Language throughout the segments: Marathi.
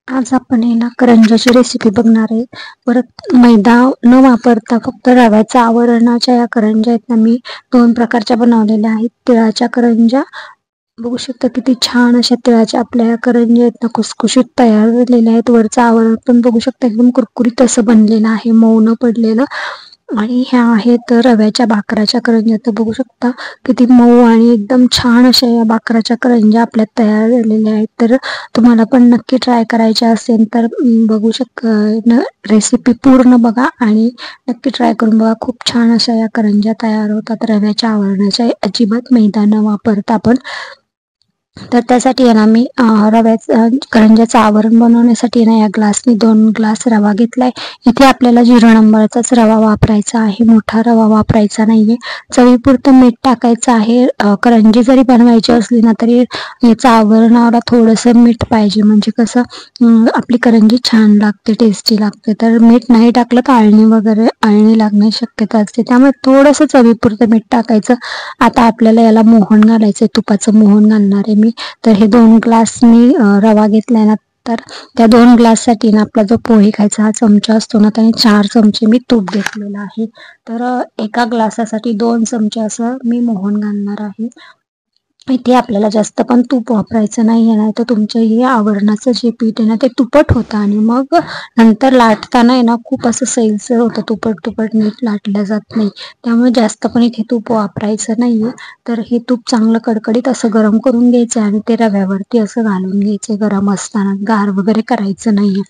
आज आपण आहे ना करंजाची रेसिपी बघणार आहे. परत मैदा न वापरता फक्त रव्याच्या आवरणाच्या या करंजा आहेत ना, मी 2 प्रकारच्या बनवलेल्या आहेत. तिळाच्या करंजा बघू शकता, किती छान अशा तिळाच्या आपल्या या करंजा आहेत ना, खुसखुशीत तयार झालेल्या आहेत. वरचं आवरण पण बघू शकता, एकदम कुरकुरीत असं बनलेलं आहे, मऊ न पडलेलं. आणि ह्या आहेत रव्याच्या भाकराच्या करंज्या. तर बघू शकता किती मऊ आणि एकदम छान अशा या भाकराच्या करंज्या आपल्या तयार झालेल्या आहेत. तर तुम्हाला पण नक्की ट्राय करायच्या असेल तर बघू रेसिपी पूर्ण बघा आणि नक्की ट्राय करून बघा. खूप छान अशा या करंज्या तयार होतात रव्याच्या आवरणाच्या, अजिबात मैदा न वापरता आपण. तर त्यासाठी आहे ना मी करंज्याचं आवरण बनवण्यासाठी ना या ग्लासनी 2 ग्लास रवा घेतलाय. इथे आपल्याला 0 नंबरचाच रवा वापरायचा आहे, मोठा रवा वापरायचा नाहीये. चवीपुरतं मीठ टाकायचं आहे. करंजी जरी बनवायची असली ना तरी याचं आवरणाला थोडंसं मीठ पाहिजे, म्हणजे कसं आपली करंजी छान लागते, टेस्टी लागते. तर मीठ नाही टाकलं तर अळणी लागण्याची शक्यता असते, त्यामुळे थोडंसं चवीपुरतं मीठ टाकायचं. आता आपल्याला याला मोहन घालायचंय, तुपाचं मोहन घालणार आहे मी. तर हे 2 ग्लास मी रवा घेतलाय ना, तर त्या 2 ग्लाससाठी ना आपला जो पोहे खायचा हा चमचा असतो ना, त्याने 4 चमचे मी तूप घेतलेलं आहे. तर एका ग्लासासाठी 2 चमचे असं मी मोहन घालणार आहे. इथे आपल्याला जास्त पण तूप वापरायचं नाही, नाही तर तुमचं हे आवरणाचं जे पीठ आहे ना ते तुपट होतं आणि मग नंतर लाटताना आहे ना खूप असं सैलसर होतं, तुपट नीट लाटलं जात नाही. त्यामुळे जास्त पण इथे तूप वापरायचं नाहीये. तर हे तूप चांगलं कडकडीत असं गरम करून घ्यायचं आणि ते रव्यावरती असं घालून घ्यायचं गरम असताना, गार वगैरे करायचं नाहीये.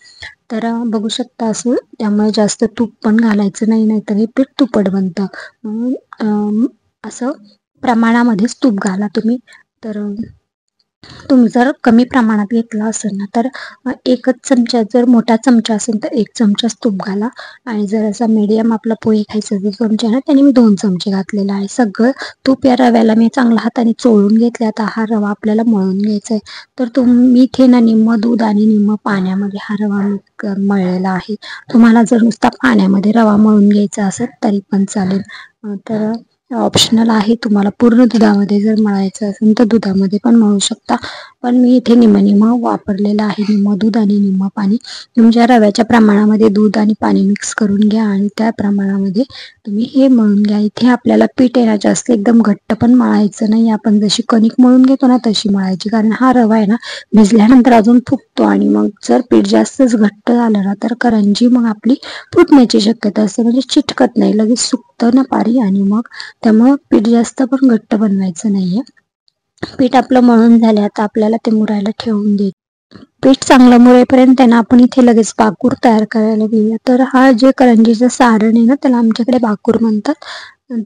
तर बघू शकता असं, त्यामुळे जास्त तूप पण घालायचं नाही, नाहीतर हे पीठ तुपट बनतं. म्हणून असं प्रमाणामध्येच तूप घाला तुम्ही. तर तुम्ही जर कमी प्रमाणात घेतला असेल ना तर एकच चमचा, जर मोठा चमचा असेल तर 1 चमचाच तूप घाला. आणि जर असा मीडियम आपला पोहे खायचा जो चमचा आहे ना त्याने मी 2 चमचे घातलेला आहे. सगळं तूप या रव्याला मी चांगला हाताने चोळून घेतले. आता हा रवा आपल्याला मळून घ्यायचा आहे. तर मी इथे ना निम्म दूध आणि निम्म पाण्यामध्ये हा रवा मळलेला आहे. तुम्हाला जर नुसता पाण्यामध्ये रवा मळून घ्यायचा असेल तरी पण चालेल. तर ऑप्शनल आहे, तुम्हाला पूर्ण दुधामध्ये जर मळायचं असेल तर दुधामध्ये पण मळू शकता. पण मी इथे निम्म वापरलेलं आहे, निम्म दूध आणि निम्म पाणी. तुमच्या रव्याच्या प्रमाणामध्ये दूध आणि पाणी मिक्स करून घ्या आणि त्या प्रमाणामध्ये तुम्ही हे मळून घ्या. इथे आपल्याला पीठ आहे ना जास्त एकदम घट्ट पण मळायचं नाही, आपण जशी कणिक मळून घेतो ना तशी मळायची, कारण हा रवा आहे ना भिजल्यानंतर अजून फुगतो आणि मग जर पीठ जास्तच घट्ट झालं ना तर करंजी मग आपली फुटण्याची शक्यता असते, म्हणजे चिटकत नाही, लगेच सुकतं ना पारी. आणि मग त्यामुळं पीठ जास्त पण घट्ट बनवायचं नाहीये. पीठ आपलं मळून झालं, आता आपल्याला ते मुरायला ठेवून दे. पीठ चांगलं मुरेपर्यंत आहे ना आपण इथे लगेच बाकूर तयार करायला घेऊया. तर हा जे करंजीचं सारण आहे ना त्याला आमच्याकडे बाकूर म्हणतात.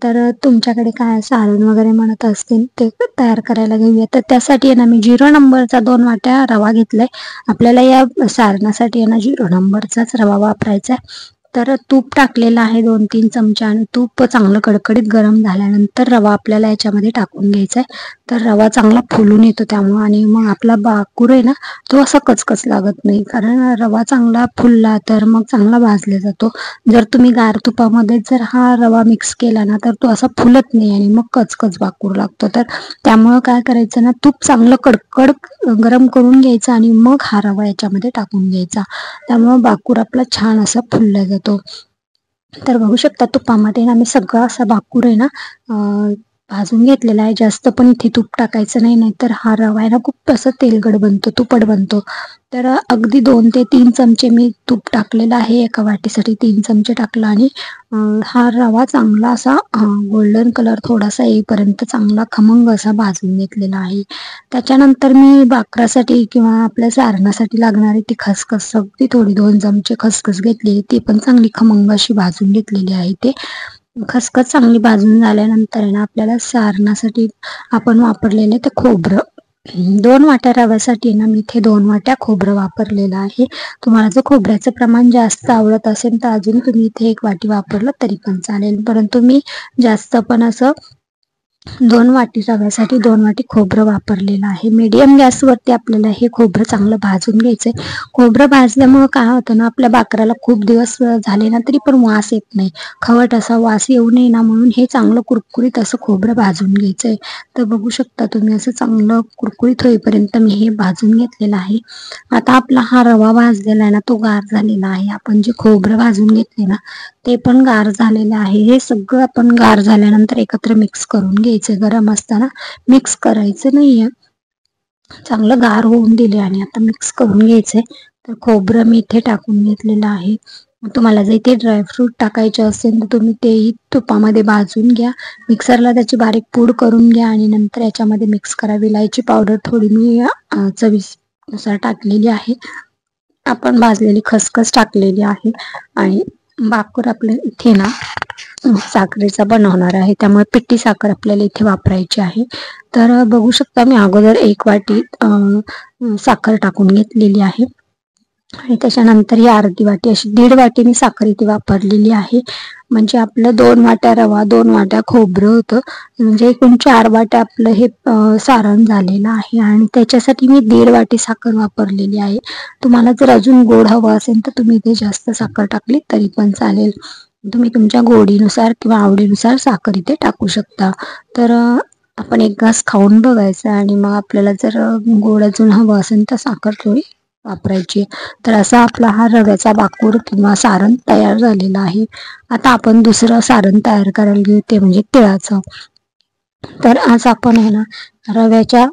तर तुमच्याकडे काय सारण वगैरे म्हणत असतील ते तयार करायला घेऊया. तर त्यासाठी आहे ना मी 0 नंबरचा 2 वाट्या रवा घेतलाय. आपल्याला या सारणासाठी आहे ना 0 नंबरचाच रवा वापरायचा आहे. तर तूप टाकलेलं आहे 2-3 चमचा आणि तूप चांगलं कडकडीत गरम झाल्यानंतर रवा आपल्याला याच्यामध्ये टाकून घ्यायचा आहे. तर रवा चांगला फुलून येतो त्यामुळे, आणि मग आपला बाकूर आहे ना तो असा कचकच लागत नाही, कारण रवा चांगला फुलला तर मग चांगला भाजला जातो. जर तुम्ही गार तुपामध्ये जर हा रवा मिक्स केला ना तर तो असा फुलत नाही आणि मग कचकच बाकूर लागतो. तर त्यामुळं काय करायचं ना, तूप चांगलं कडकड गरम करून घ्यायचं आणि मग हा रवा याच्यामध्ये टाकून घ्यायचा. त्यामुळं बाकूर आपला छान असा फुलला जातो. तर बघू शकता तुपामध्ये ना मी सगळा असा बाकूर आहे ना भाजून घेतलेला आहे. जास्त पण इथे तूप टाकायचं नाही, नाहीतर हा रवा आहे ना खूप असं तेलकट बनतो, तुपट बनतो. तर अगदी 2 ते 3 चमचे मी तूप टाकलेला आहे. एका वाटीसाठी 3 चमचे टाकला आणि हा रवा चांगला असा गोल्डन कलर थोडासा येईपर्यंत चांगला खमंग असा भाजून घेतलेला आहे. त्याच्यानंतर मी भाकरासाठी किंवा आपल्या सारणासाठी लागणारी ती खसखस, अगदी थोडी 2 चमचे खसखस घेतलेली, ती पण चांगली खमंग अशी भाजून घेतलेली आहे. ते खसखस चांगली भाजून झाल्यानंतर आहे ना आपल्याला सारणासाठी आपण वापरलेले ते खोबरं, 2 वाट्या रव्यासाठी ना मी इथे 2 वाट्या खोबरं वापरलेलं आहे. तुम्हाला जर खोबऱ्याचं प्रमाण जास्त आवडत असेल तर अजून तुम्ही इथे 1 वाटी वापरलं तरी पण चालेल, परंतु मी जास्त पण असं 2 वाटी रव्यासाठी 2 वाटी खोबरं वापरलेलं आहे. मीडियम गॅसवरती आपल्याला हे खोबरं चांगलं भाजून घ्यायचंय. खोबरं भाजल्यामुळं काय होतं ना, आपल्या भाकऱ्याला खूप दिवस झाले ना तरी पण वास येत नाही. खवट असा वास येऊ नये ना म्हणून हे चांगलं कुरकुरीत असं खोबरं भाजून घ्यायचंय. तर बघू शकता तुम्ही असं चांगलं कुरकुरीत होईपर्यंत मी हे भाजून घेतलेलं आहे. आता आपला हा रवा भाजलेला आहे ना, तो गार झालेला आहे. आपण जे खोबरं भाजून घेतले ना ते पण गार झालेलं आहे. हे सगळं आपण गार झाल्यानंतर एकत्र मिक्स करून घ्यायचं. गरम असताना मिक्स करायचं नाहीये. चांगलं गार होऊन दिले आणि आता मिक्स करून घ्यायचंय. तर खोबरं मी इथे टाकून घेतलेलं आहे. तुम्हाला जर इथे ड्रायफ्रूट टाकायचे असेल तर तुम्ही तेही तुपामध्ये भाजून घ्या. मिक्सरला त्याची बारीक पूड करून घ्या आणि नंतर याच्यामध्ये मिक्स करा. विलायची पावडर थोडी मी चवीनुसार टाकलेली आहे. आपण भाजलेली खसखस टाकलेली आहे आणि बाकर आपल्या इथे ना साखरेचा बनवणार आहे, त्यामुळे पिठी साखर आपल्याला इथे वापरायची आहे. तर बघू शकता मी अगोदर 1 वाटी साखर टाकून घेतलेली आहे आणि त्याच्यानंतर ही अर्धी वाटी अशी 1.5 वाटी मी साखर इथे वापरलेली आहे. म्हणजे आपलं 2 वाट्या रवा 2 वाट्या खोबरं होतं, म्हणजे एकूण 4 वाट्या आपलं हे सारण झालेलं आहे आणि त्याच्यासाठी मी 1.5 वाटी साखर वापरलेली आहे. तुम्हाला जर अजून गोड हवं असेल तर तुम्ही इथे जास्त साखर टाकली तरी पण चालेल. तुम्ही तुमच्या गोडीनुसार किंवा आवडीनुसार साखर इथे टाकू शकता. तर आपण एक घास खाऊन बघायचा आणि मग आपल्याला जर गोड अजून हवं असेल तर साखर थोडी वापरायची. तर असा आपला हा रव्याचा बाकूर किंवा सारण तयार झालेला आहे. आता आपण दुसरं सारण तयार करायला घेऊ, ते म्हणजे तिळाचं. तर आज आपण आहे ना रव्याच्या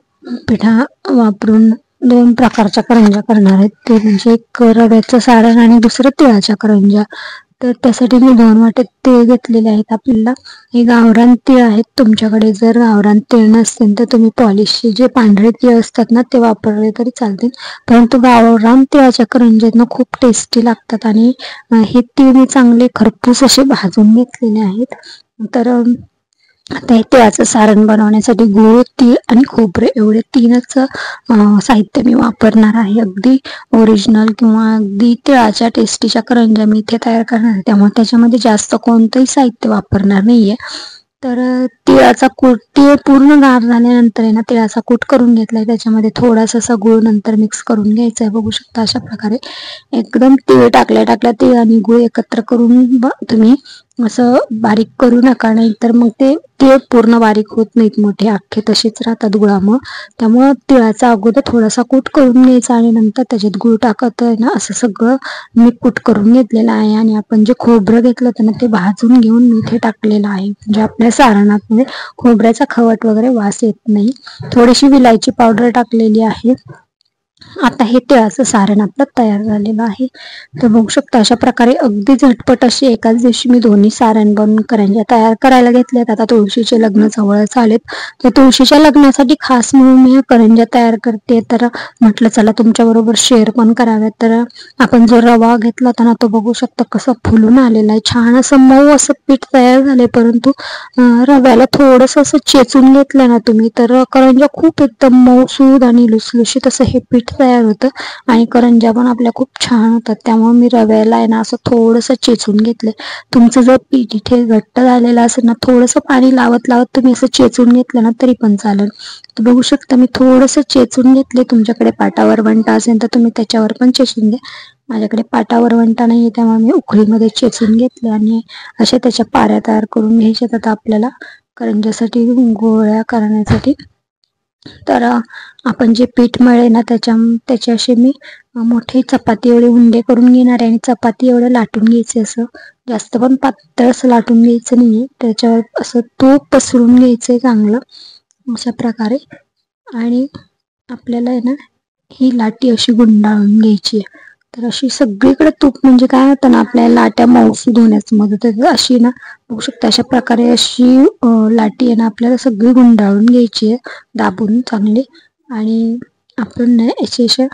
पिठा वापरून 2 प्रकारच्या करंज्या करणार आहेत. ते म्हणजे एक रव्याचं सारण आणि दुसरं तिळाच्या करंज्या. तर त्यासाठी मी 2 वाटे तीळ घेतलेले आहेत. आपल्याला हे गावरान तीळ आहेत. तुमच्याकडे जर गावरान तीळ नसतील तर तुम्ही पॉलिशचे जे पांढरे तीळ असतात ना ते वापरले तरी चालतील, परंतु गावरान तिळाच्या करंज्या खूप टेस्टी लागतात. आणि हे तीळ मी चांगले खरपूस असे भाजून घेतलेले आहेत. तर आता हे तिळाचं सारण बनवण्यासाठी गूळ, तीळ आणि खोबरे एवढे 3च साहित्य मी वापरणार आहे. अगदी ओरिजिनल किंवा अगदी तिळाच्या टेस्टीच्या करंज्या मी इथे तयार करणार आहे, त्यामुळे त्याच्यामध्ये जास्त कोणतंही साहित्य वापरणार नाहीये. तर तिळाचा कूट, तीळ पूर्ण गार झाल्यानंतर आहे ना तिळाचा कूट करून घेतलाय. त्याच्यामध्ये थोडासा असा गूळ नंतर मिक्स करून घ्यायचा आहे. बघू शकता अशा प्रकारे एकदम तीळ टाकल्या तीळ आणि गूळ एकत्र करून तुम्ही असं बारीक करू नका, नाही तर मग ते तीळ पूर्ण बारीक होत नाहीत, मोठे अख्खे तसेच राहतात गुळामुळे. त्यामुळं तिळाचा अगोदर थोडासा कूट करून घ्यायचा आणि नंतर त्याच्यात गूळ टाकत आहे ना असं सगळं मी कूट करून घेतलेलं आहे. आणि आपण जे खोबरं घेतलं होतं ना ते भाजून घेऊन मी इथे टाकलेलं आहे, म्हणजे आपल्या सारणात म्हणजे खोबऱ्याचा खवट वगैरे वास येत नाही. थोडीशी विलायची पावडर टाकलेली आहे. आता हे तिळाचं सारण आपलं तयार झालेलं आहे. तर बघू शकता अशा प्रकारे अगदी झटपट अशी एकाच दिवशी मी दोन्ही सारण बनवून करंज्या तयार करायला घेतल्यात. आता तुळशीचे लग्न जवळच आलेत, तर तुळशीच्या लग्नासाठी खास म्हणून मी करंज्या तयार करते. तर म्हटलं चला तुमच्या बरोबर शेअर पण कराव्यात. तर आपण जो रवा घेतला होता ना तो बघू शकता कसं फुलून आलेला आहे, छान असं मऊ असं पीठ तयार झाले. परंतु रव्याला थोडस असं चेचून घेतलं ना तुम्ही तर करंज्या खूप एकदम मऊसूद आणि लुसलुशीत असं हे पीठ तयार होतं आणि करंज्या पण आपल्या खूप छान होतात. त्यामुळे मी रव्याला आहे ना असं थोडंसं चेचून घेतलंय. तुमचं जर पीठ इथे घट्ट झालेलं असेल ना थोडंसं पाणी लावत तुम्ही असं चेचून घेतलं ना तरी पण चालेल. तर बघू शकता मी थोडंसं चेचून घेतले. तुमच्याकडे पाटावर वंटा असेल तर तुम्ही त्याच्यावर पण चेचून घ्या. माझ्याकडे पाटावर वंटा नाही, त्यामुळे मी उखळीमध्ये चेचून घेतले आणि अशा त्याच्या पाऱ्या तयार करून घ्यायच्यात आता आपल्याला करंज्यासाठी, गोळ्या करण्यासाठी. तर आपण जे पीठ मळे ना त्याचे असे मी मोठे चपाती एवढे उंडे करून घेणार आहे आणि चपाती एवढं लाटून घ्यायचे. असं जास्त पण पातळ असं लाटून घ्यायचं नाहीये, त्याच्यावर असं तूप पसरून घ्यायचंय चांगलं अशा प्रकारे. आणि आपल्याला आहे ना ही लाटी अशी गुंडाळून घ्यायची आहे. तर अशी सगळीकडे तूप म्हणजे काय होतं ना आपल्याला लाट्या मऊसूद होण्यास मदत होते. अशी ना बघू शकता अशा प्रकारे अशी लाटी आहे ना आपल्याला सगळी गुंडाळून घ्यायची आहे दाबून चांगली. आणि आपण याचे अशा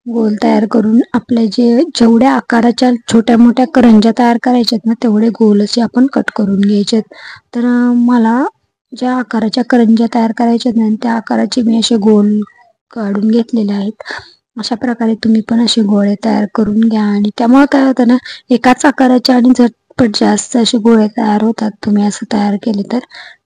गोल तयार करून आपल्या जेवढ्या आकाराच्या छोट्या मोठ्या करंज्या तयार करायच्यात ना तेवढे गोल असे आपण कट करून घ्यायचे. तर मला ज्या आकाराच्या करंज्या तयार करायच्या ना त्या आकाराचे मी असे गोल काढून घेतलेले आहेत. अशा प्रकारे तुम्ही पण असे गोळे तयार करून घ्या. आणि त्यामुळे काय होतं ना एकाच आकाराच्या आणि पटपट जास्त असे गोळे तयार होतात तुम्ही असं तयार केले तर.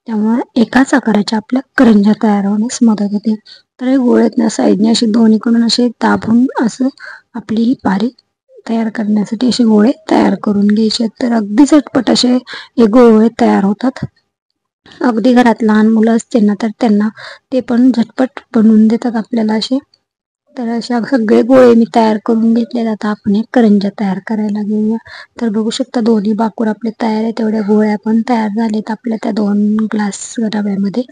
त्यामुळे एकाच आकाराच्या आपल्या करंज्या तयार होण्यास मदत होते. तर हे गोळे ना साईडने असे दोन्हीकडून असे दाबून असं आपली ही पारी तयार करण्यासाठी असे गोळे तयार करून घ्यायचे. तर अगदी झटपट असे हे गोळे तयार होतात. अगदी घरात लहान मुलं असते ना तर त्यांना ते पण झटपट बनवून देतात आपल्याला असे. तर अशा सगळे गोळे मी तयार करून घेतले. आता आपण एक करंज्या तयार करायला घेऊया. तर बघू शकता दोन्ही बाकूर आपले तयार आहे. तेवढ्या गोळ्या पण तयार झालेत आपल्या त्या 2 ग्लास रव्यामध्ये.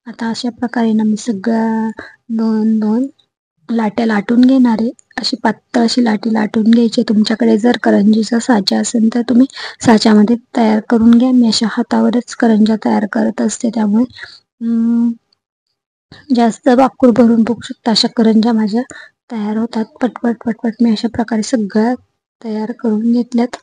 आता अशा प्रकारे ना मी सगळ्या 2 लाट्या लाटून घेणार आहे. अशी पातळ अशी लाटी लाटून घ्यायची. तुमच्याकडे जर करंजीचा साचा असेल तर तुम्ही साच्यामध्ये तयार करून घ्या. मी अशा हातावरच करंज्या तयार करत असते. त्यामुळे जास्त बाकूर भरून बघू शकता अशा करंज्या माझ्या तयार होतात. पटपट पटपट मी अशा प्रकारे सगळ्या तयार करून घेतल्यात.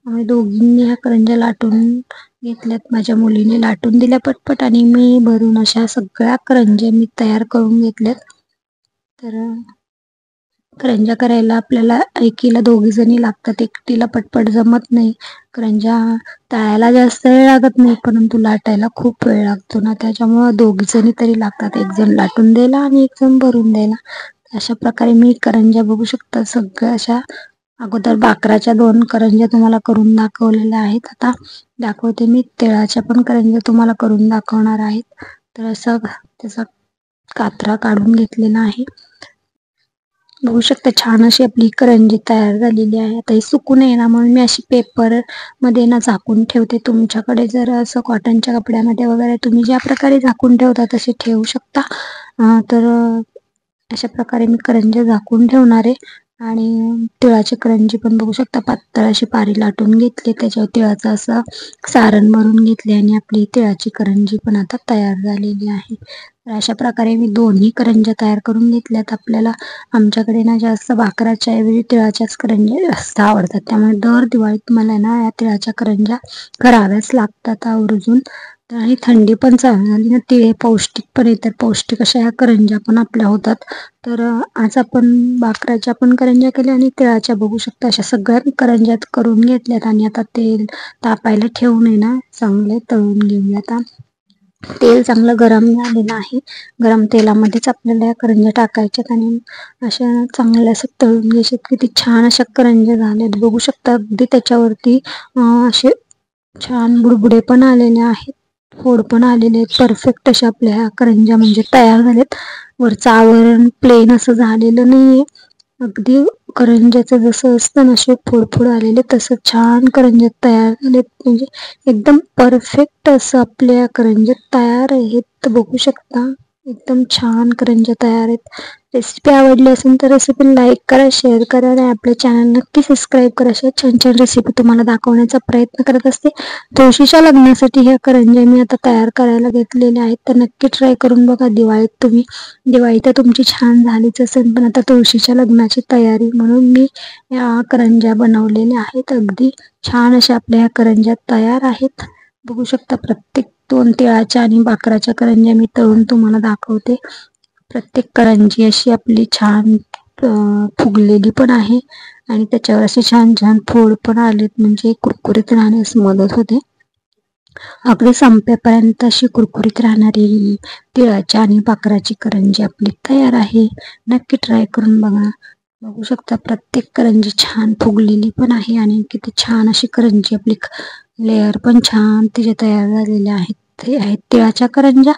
आम्ही दोघींनी ह्या करंज्या लाटून घेतल्यात. माझ्या मुलीने लाटून दिल्या पटपट आणि मी भरून अशा सगळ्या करंज्या मी तयार करून घेतल्यात. तर करंज्या करायला आपल्याला एकीला 2 जणी लागतात. एकटीला पटपट जमत नाही. करंज्या तळायला जास्त वेळ लागत नाही परंतु लाटायला खूप वेळ लागतो ना, त्याच्यामुळे 2 जणी तरी लागतात. एक जण लाटून द्यायला आणि एक जण भरून द्यायला. अशा प्रकारे मी करंज्या बघू शकता सगळ्या अशा अगोदर बाकराच्या 2 करंज्या तुम्हाला करून दाखवलेल्या आहेत. आता दाखवते मी तिळाच्या पण करंज्या तुम्हाला करून दाखवणार आहेत. तर असं त्याचा कात्रा काढून घेतलेला आहे. बघू शकता छान अशी आपली करंजी तयार झालेली आहे. आता ही सुकू नये ना म्हणून मी अशी पेपर मध्ये ना झाकून ठेवते. तुमच्याकडे जर असं कॉटनच्या कपड्यामध्ये वगैरे तुम्ही ज्या प्रकारे झाकून ठेवता तसे ठेवू शकता. तर अशा प्रकारे मी करंज्या झाकून ठेवणार आहे. आणि तिळाची करंजी पण बघू शकता पातळ अशी पारी लाटून घेतली. त्याच्यावर तिळाचं असं सारण भरून घेतले आणि आपली तिळाची करंजी पण आता तयार झालेली आहे. तर अशा प्रकारे मी दोन्ही करंज्या तयार करून घेतल्यात. आपल्याला आमच्याकडे ना जास्त भाकराच्या ऐवजी तिळाच्याच करंज्या जास्त आवडतात. त्यामुळे दर दिवाळीत मला ना या तिळाच्या करंज्या कराव्याच लागतात आवर्जून. आणि थंडी पण चालू झाली ना, तिळ पौष्टिक पण तर पौष्टिक अशा ह्या करंज्या पण आपल्या होतात. तर आज आपण भाकराच्या पण करंज्या केल्या आणि तिळाच्या बघू शकता अशा सगळ्या करंज्या करून घेतल्यात. आणि आता तेल तापायला ठेवून ना चांगले तळून घेऊया. आता तेल चांगलं गरम झालेलं आहे. गरम तेलामध्येच आपल्याला या करंज्या टाकायच्यात आणि अशा चांगल्या असं तळून घ्यायच्यात. किती छान अशा करंज्या झाल्यात बघू शकता. अगदी त्याच्यावरती असे छान बुडबुडे पण आलेले आहेत, फोड पण आलेले आहेत. परफेक्ट अशा आपल्या ह्या करंज्या म्हणजे तयार झालेत. वरचं आवरण प्लेन असं झालेलं नाहीये. अगदी करंज्याचं जसं असतं ना असे फोड आलेले तसं छान करंज्या तयार झालेत. म्हणजे एकदम परफेक्ट असं आपल्या करंज्या तयार आहेत. बघू शकता एकदम छान करंज्या तयार आहेत. रेसिपी आवडली असेल तर रेसिपी लाईक करा, शेअर करा आणि आपल्या चॅनल नक्की सबस्क्राईब करा. अशा छान छान रेसिपी तुम्हाला दाखवण्याचा प्रयत्न करत असते. तुळशीच्या लग्नासाठी ह्या करंज्या मी आता तयार करायला घेतलेल्या आहेत. तर नक्की ट्राय करून बघा. दिवाळी तर तुमची छान झालीच असेल, पण आता तुळशीच्या लग्नाची तयारी म्हणून मी या करंज्या बनवलेल्या आहेत. अगदी छान अशा आपल्या ह्या करंज्या तयार आहेत. बघू शकता प्रत्येक 2 तिळाच्या आणि भाकराच्या करंज्या मी तळून तुम्हाला दाखवते. प्रत्येक करंजी अशी आपली छान फुगलेली पण आहे आणि त्याच्यावर असे छान छान फोड पण आलेत. म्हणजे कुरकुरीत राहण्यास मदत होते. अगदी संपेपर्यंत अशी कुरकुरीत राहणारी तिळाच्या आणि भाकराची करंजी आपली तयार आहे. नक्की ट्राय करून बघा. बघू शकता प्रत्येक करंजी छान फुगलेली पण आहे आणि किती छान अशी करंजी आपली लेअर पण छान तिचे तयार झालेले आहेत. ते आहेत तिळाच्या करंज्या,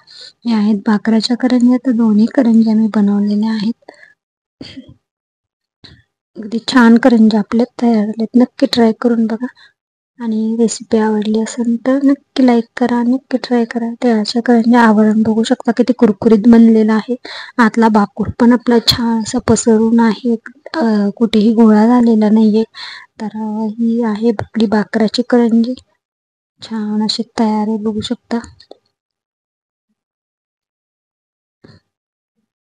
हे आहेत भाकराच्या करंज्या. तर दोन्ही करंज्या मी बनवलेल्या आहेत. अगदी छान करंज्या आपल्या तयार झाल्यात. नक्की ट्राय करून बघा आणि रेसिपी आवडली असेल तर नक्की लाईक करा, नक्की ट्राय करा. तिळाच्या करंज्या आवरण बघू शकता किती कुरकुरीत बनलेला आहे. आतला बाकूर पण आपला छान असा पसरून आहे, कुठेही गोळा झालेला नाहीये. तर ही आहे आपली भाकराची करंजी छान अशी तयार आहे बघू शकता.